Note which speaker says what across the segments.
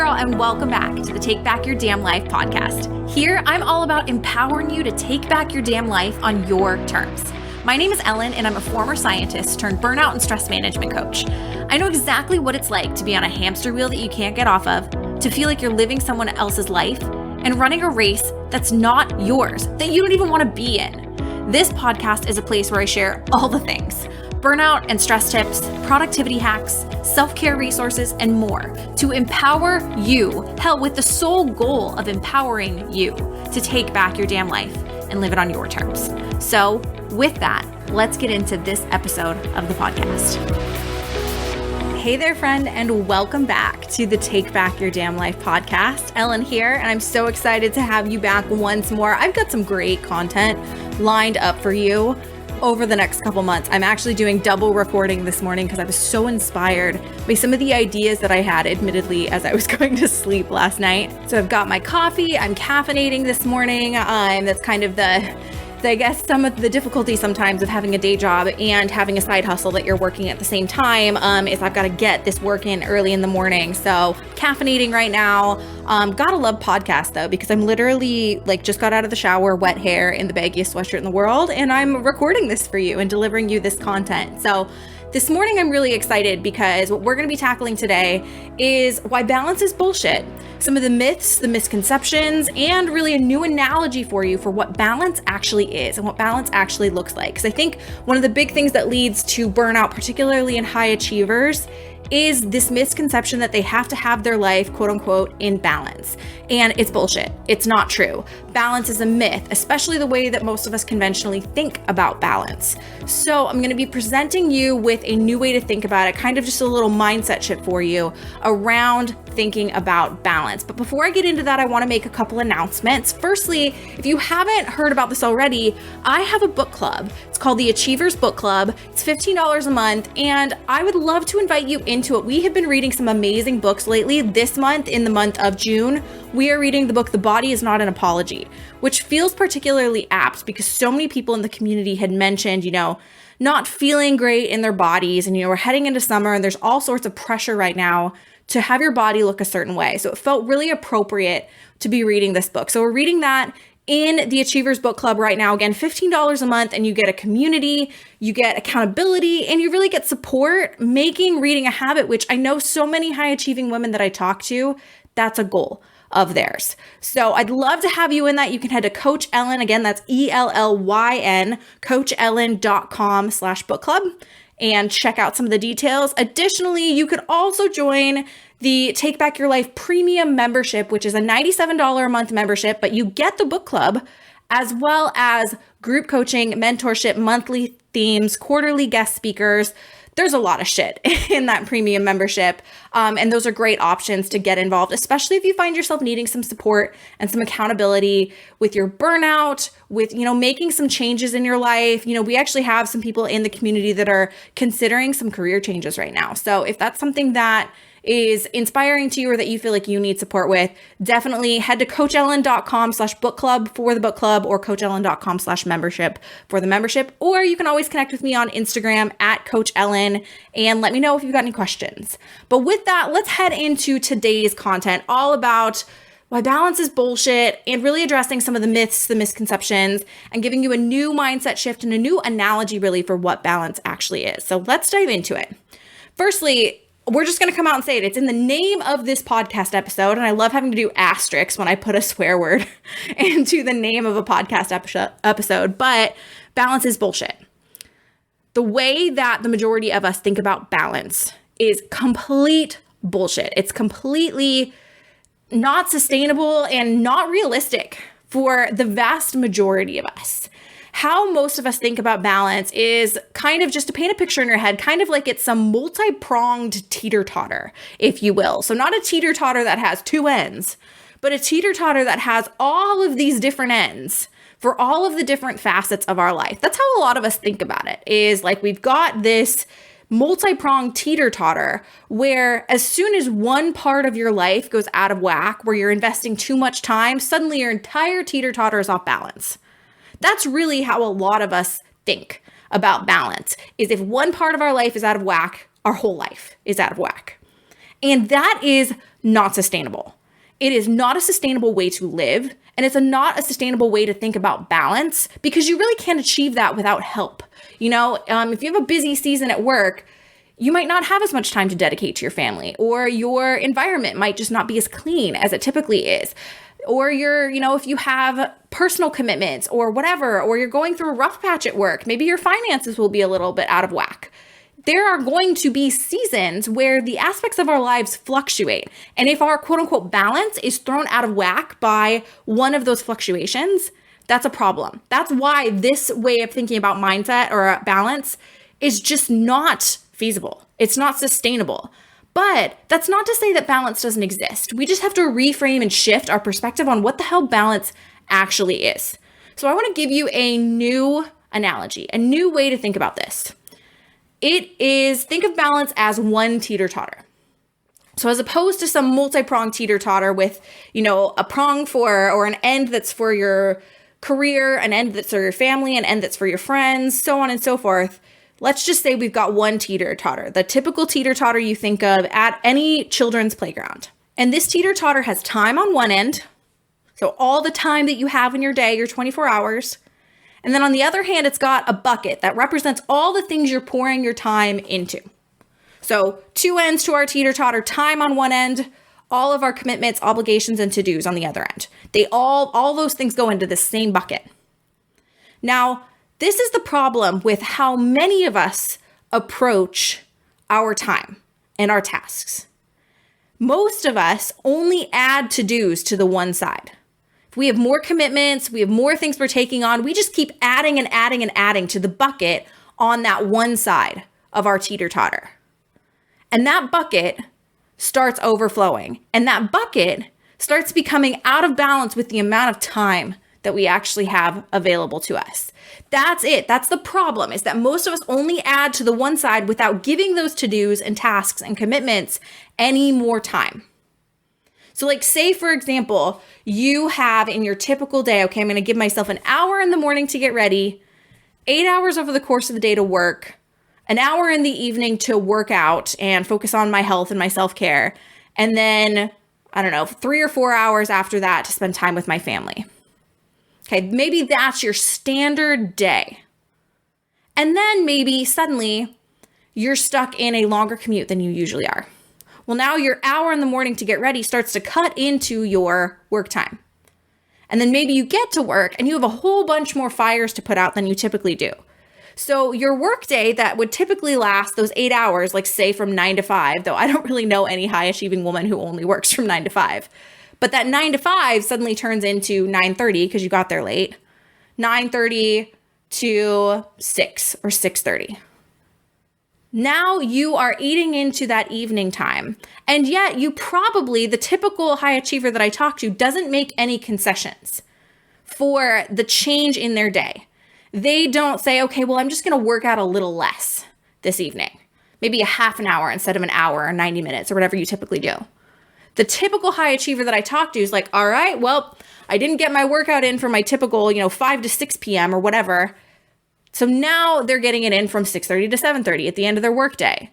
Speaker 1: girl, and welcome back to the Take Back Your Damn Life podcast. Here, I'm all about empowering you to take back your damn life on your terms. My name is Ellen, and I'm a former scientist turned burnout and stress management coach. I know exactly what it's like to be on a hamster wheel that you can't get off of, to feel like you're living someone else's life, and running a race that's not yours, that you don't even want to be in. This podcast is a place where I share all the things: burnout and stress tips, productivity hacks, self-care resources, and more to empower you, with the sole goal of empowering you to take back your damn life and live it on your terms. So with that, let's get into this episode of the podcast. Hey there, friend, and welcome back to the Take Back Your Damn Life podcast. Ellen here, and I'm so excited to have you back once more. I've got some great content lined up for you over the next couple months. I'm actually doing double recording this morning because I was so inspired by some of the ideas that I had, admittedly, as I was going to sleep last night. So I've got my coffee, I'm caffeinating this morning. That's kind of I guess some of the difficulty sometimes of having a day job and having a side hustle that you're working at the same time is I've got to get this work in early in the morning. So caffeinating right now. Gotta love podcasts though, because I'm literally just got out of the shower, wet hair, in the baggiest sweatshirt in the world, and I'm recording this for you and delivering you this content. So this morning I'm really excited because what we're going to be tackling today is why balance is bullshit. Some of the myths, the misconceptions, and really a new analogy for you for what balance actually is and what balance actually looks like. Because I think one of the big things that leads to burnout, particularly in high achievers, is this misconception that they have to have their life, quote unquote, in balance. And it's bullshit. It's not true. Balance is a myth, especially the way that most of us conventionally think about balance. So I'm going to be presenting you with a new way to think about it, kind of just a little mindset shift for you around thinking about balance. But before I get into that, I want to make a couple announcements. Firstly, if you haven't heard about this already, I have a book club. It's called the Achievers Book Club. It's $15 a month, and I would love to invite you into it. We have been reading some amazing books lately. This month, in the month of June, we are reading the book, The Body Is Not an Apology, which feels particularly apt because so many people in the community had mentioned, not feeling great in their bodies. And, we're heading into summer and there's all sorts of pressure right now to have your body look a certain way. So it felt really appropriate to be reading this book. So we're reading that in the Achievers Book Club right now. Again, $15 a month, and you get a community, you get accountability, and you really get support making reading a habit, which I know so many high achieving women that I talk to, that's a goal of theirs. So I'd love to have you in that. You can head to Coach Ellen. Again, that's ELLYN, coachellen.com/book club, and check out some of the details. Additionally, you could also join the Take Back Your Life Premium membership, which is a $97 a month membership, but you get the book club as well as group coaching, mentorship, monthly themes, quarterly guest speakers. There's a lot of shit in that premium membership. And those are great options to get involved, especially if you find yourself needing some support and some accountability with your burnout, with, making some changes in your life. We actually have some people in the community that are considering some career changes right now. So if that's something that is inspiring to you or that you feel like you need support with, definitely head to coachellen.com/book club for the book club, or coachellen.com/membership for the membership. Or you can always connect with me on Instagram at Coach Ellen and let me know if you've got any questions. But with that, let's head into today's content, all about why balance is bullshit and really addressing some of the myths, the misconceptions, and giving you a new mindset shift and a new analogy really for what balance actually is. So let's dive into it. Firstly, we're just going to come out and say it. It's in the name of this podcast episode. And I love having to do asterisks when I put a swear word into the name of a podcast episode, but balance is bullshit. The way that the majority of us think about balance is complete bullshit. It's completely not sustainable and not realistic for the vast majority of us. How most of us think about balance is kind of, just to paint a picture in your head, kind of like it's some multi-pronged teeter-totter, if you will. So not a teeter-totter that has two ends, but a teeter-totter that has all of these different ends for all of the different facets of our life. That's how a lot of us think about it, is like we've got this multi-pronged teeter-totter where as soon as one part of your life goes out of whack, where you're investing too much time, suddenly your entire teeter-totter is off balance. That's really how a lot of us think about balance, is if one part of our life is out of whack, our whole life is out of whack. And that is not sustainable. It is not a sustainable way to live, and it's not a sustainable way to think about balance, because you really can't achieve that without help. If you have a busy season at work, you might not have as much time to dedicate to your family, or your environment might just not be as clean as it typically is. Or if you have personal commitments or whatever, or you're going through a rough patch at work, maybe your finances will be a little bit out of whack. There are going to be seasons where the aspects of our lives fluctuate. And if our quote unquote balance is thrown out of whack by one of those fluctuations, that's a problem. That's why this way of thinking about mindset or balance is just not feasible. It's not sustainable. But that's not to say that balance doesn't exist. We just have to reframe and shift our perspective on what the hell balance actually is. So I want to give you a new analogy, a new way to think about this. Think of balance as one teeter-totter. So as opposed to some multi-pronged teeter-totter with, a prong or an end that's for your career, an end that's for your family, an end that's for your friends, so on and so forth. Let's just say we've got one teeter-totter, the typical teeter-totter you think of at any children's playground. And this teeter-totter has time on one end, so all the time that you have in your day, your 24 hours. And then on the other hand, it's got a bucket that represents all the things you're pouring your time into. So 2 ends to our teeter-totter, time on one end, all of our commitments, obligations, and to-dos on the other end. All those things go into the same bucket. Now, this is the problem with how many of us approach our time and our tasks. Most of us only add to-dos to the one side. If we have more commitments, we have more things we're taking on, we just keep adding and adding and adding to the bucket on that one side of our teeter-totter. And that bucket starts overflowing. And that bucket starts becoming out of balance with the amount of time that we actually have available to us. That's it. That's the problem, is that most of us only add to the one side without giving those to-dos and tasks and commitments any more time. So say, for example, you have in your typical day, okay, I'm going to give myself an hour in the morning to get ready, 8 hours over the course of the day to work, an hour in the evening to work out and focus on my health and my self-care, and then, 3 or 4 hours after that to spend time with my family. Okay, maybe that's your standard day. And then maybe suddenly you're stuck in a longer commute than you usually are. Well, now your hour in the morning to get ready starts to cut into your work time. And then maybe you get to work and you have a whole bunch more fires to put out than you typically do. So your work day that would typically last those 8 hours, say from 9 to 5, though I don't really know any high achieving woman who only works from 9 to 5. But that 9 to 5 suddenly turns into 9:30 because you got there late, 9:30 to 6 or 6:30. Now you are eating into that evening time. And yet the typical high achiever that I talk to doesn't make any concessions for the change in their day. They don't say, okay, well, I'm just going to work out a little less this evening, maybe a half an hour instead of an hour or 90 minutes or whatever you typically do. The typical high achiever that I talk to is like, all right, well, I didn't get my workout in for my typical, 5 to 6 p.m. or whatever. So now they're getting it in from 6:30 to 7:30 at the end of their workday.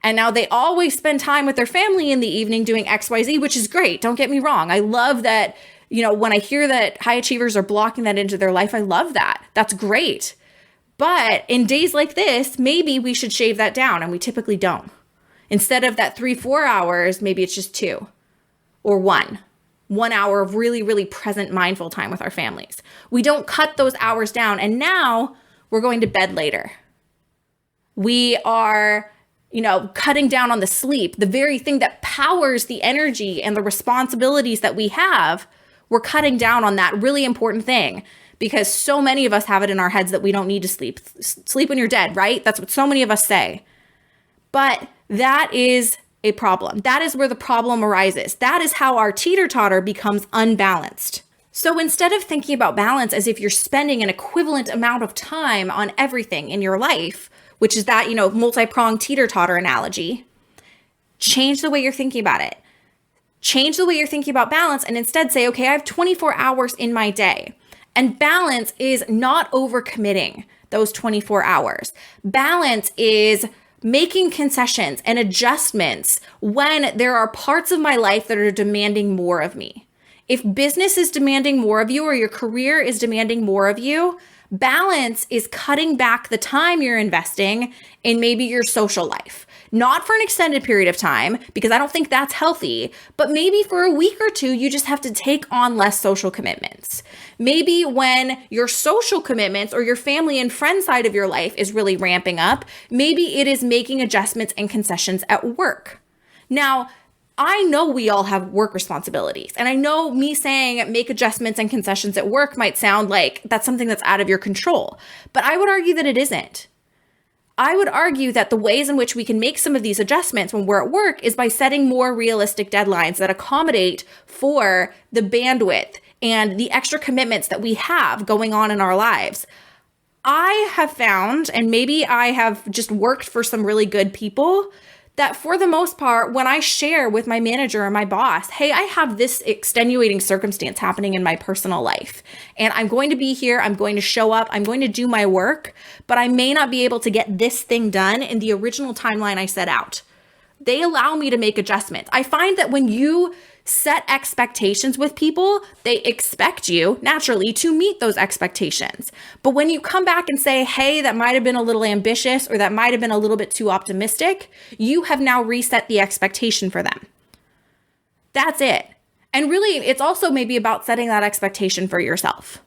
Speaker 1: And now they always spend time with their family in the evening doing XYZ, which is great. Don't get me wrong. I love that, when I hear that high achievers are blocking that into their life, I love that. That's great. But in days like this, maybe we should shave that down, and we typically don't. Instead of that 3-4 hours, maybe it's just 2 or 1 hour of really, really present mindful time with our families. We don't cut those hours down. And now we're going to bed later. We are, cutting down on the sleep, the very thing that powers the energy and the responsibilities that we have. We're cutting down on that really important thing because so many of us have it in our heads that we don't need to sleep. Sleep when you're dead, right? That's what so many of us say. But that is a problem. That is where the problem arises. That is how our teeter-totter becomes unbalanced. So instead of thinking about balance as if you're spending an equivalent amount of time on everything in your life, which is that, multi-pronged teeter-totter analogy, change the way you're thinking about it. Change the way you're thinking about balance and instead say, okay, I have 24 hours in my day. And balance is not overcommitting those 24 hours. Balance is making concessions and adjustments when there are parts of my life that are demanding more of me. If business is demanding more of you or your career is demanding more of you, balance is cutting back the time you're investing in maybe your social life. Not for an extended period of time, because I don't think that's healthy, but maybe for a week or two, you just have to take on less social commitments. Maybe when your social commitments or your family and friend side of your life is really ramping up, maybe it is making adjustments and concessions at work. Now, I know we all have work responsibilities, and I know me saying make adjustments and concessions at work might sound like that's something that's out of your control, but I would argue that it isn't. I would argue that the ways in which we can make some of these adjustments when we're at work is by setting more realistic deadlines that accommodate for the bandwidth and the extra commitments that we have going on in our lives. I have found, and maybe I have just worked for some really good people, that for the most part, when I share with my manager or my boss, hey, I have this extenuating circumstance happening in my personal life, and I'm going to be here, I'm going to show up, I'm going to do my work, but I may not be able to get this thing done in the original timeline I set out. They allow me to make adjustments. I find that when you set expectations with people, they expect you naturally to meet those expectations. But when you come back and say, hey, that might have been a little ambitious or that might have been a little bit too optimistic, you have now reset the expectation for them. That's it. And really, it's also maybe about setting that expectation for yourself.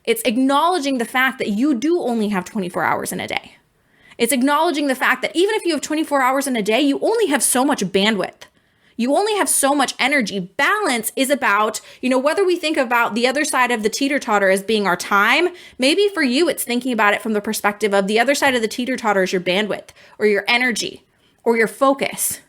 Speaker 1: It's acknowledging the fact that you do only have 24 hours in a day. It's acknowledging the fact that even if you have 24 hours in a day, you only have so much bandwidth. You only have so much energy. Balance is about, whether we think about the other side of the teeter-totter as being our time, maybe for you, it's thinking about it from the perspective of the other side of the teeter-totter is your bandwidth or your energy or your focus.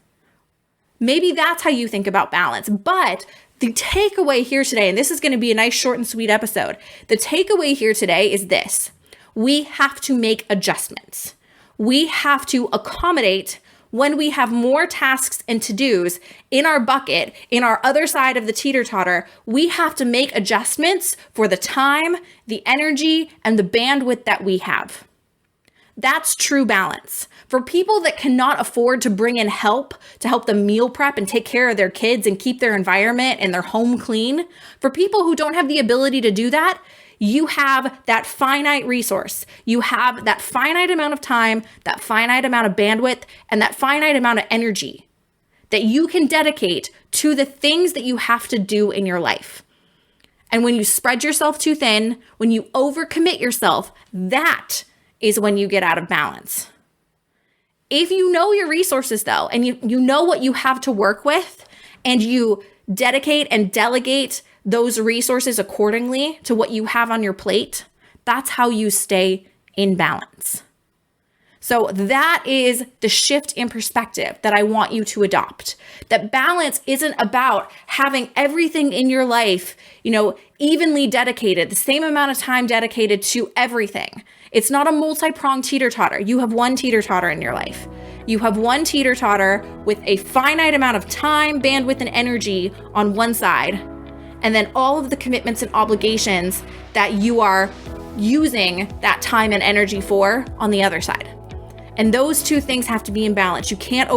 Speaker 1: Maybe that's how you think about balance. But the takeaway here today, and this is going to be a nice short and sweet episode. The takeaway here today is this: we have to make adjustments. We have to accommodate when we have more tasks and to-dos in our bucket, in our other side of the teeter-totter. We have to make adjustments for the time, the energy, and the bandwidth that we have. That's true balance. For people that cannot afford to bring in help to help them meal prep and take care of their kids and keep their environment and their home clean, for people who don't have the ability to do that, you have that finite resource. You have that finite amount of time, that finite amount of bandwidth, and that finite amount of energy that you can dedicate to the things that you have to do in your life. And when you spread yourself too thin, when you overcommit yourself, that is when you get out of balance. If you know your resources though, and you know what you have to work with, and you dedicate and delegate those resources accordingly to what you have on your plate, that's how you stay in balance. So that is the shift in perspective that I want you to adopt. That balance isn't about having everything in your life, evenly dedicated, the same amount of time dedicated to everything. It's not a multi-pronged teeter-totter. You have one teeter-totter in your life. You have one teeter-totter with a finite amount of time, bandwidth, and energy on one side, and then all of the commitments and obligations that you are using that time and energy for on the other side. And those two things have to be in balance. You can't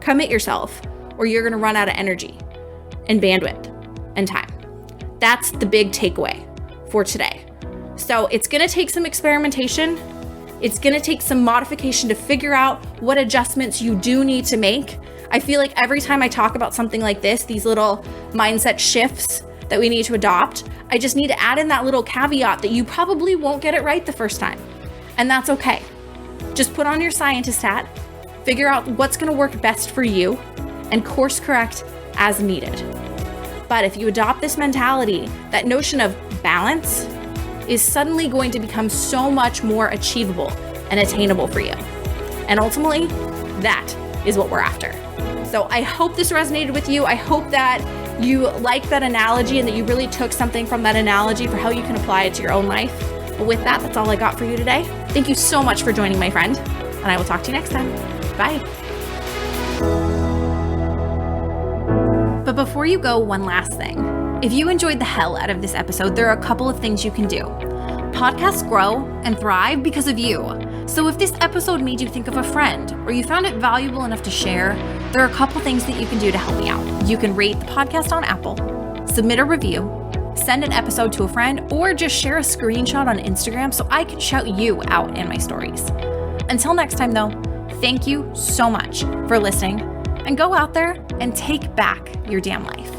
Speaker 1: commit yourself, or you're going to run out of energy and bandwidth and time. That's the big takeaway for today. So it's going to take some experimentation. It's going to take some modification to figure out what adjustments you do need to make. I feel like every time I talk about something like this, these little mindset shifts that we need to adopt, I just need to add in that little caveat that you probably won't get it right the first time. And that's okay. Just put on your scientist hat, figure out what's going to work best for you, and course correct as needed. But if you adopt this mentality, that notion of balance is suddenly going to become so much more achievable and attainable for you. And ultimately, that is what we're after. So I hope this resonated with you. I hope that you liked that analogy and that you really took something from that analogy for how you can apply it to your own life. But with that, that's all I got for you today. Thank you so much for joining, my friend, and I will talk to you next time. Bye. But before you go, one last thing. If you enjoyed the hell out of this episode, there are a couple of things you can do. Podcasts grow and thrive because of you. So if this episode made you think of a friend or you found it valuable enough to share, there are a couple things that you can do to help me out. You can rate the podcast on Apple, submit a review, send an episode to a friend, or just share a screenshot on Instagram so I can shout you out in my stories. Until next time though, thank you so much for listening, and go out there and take back your damn life.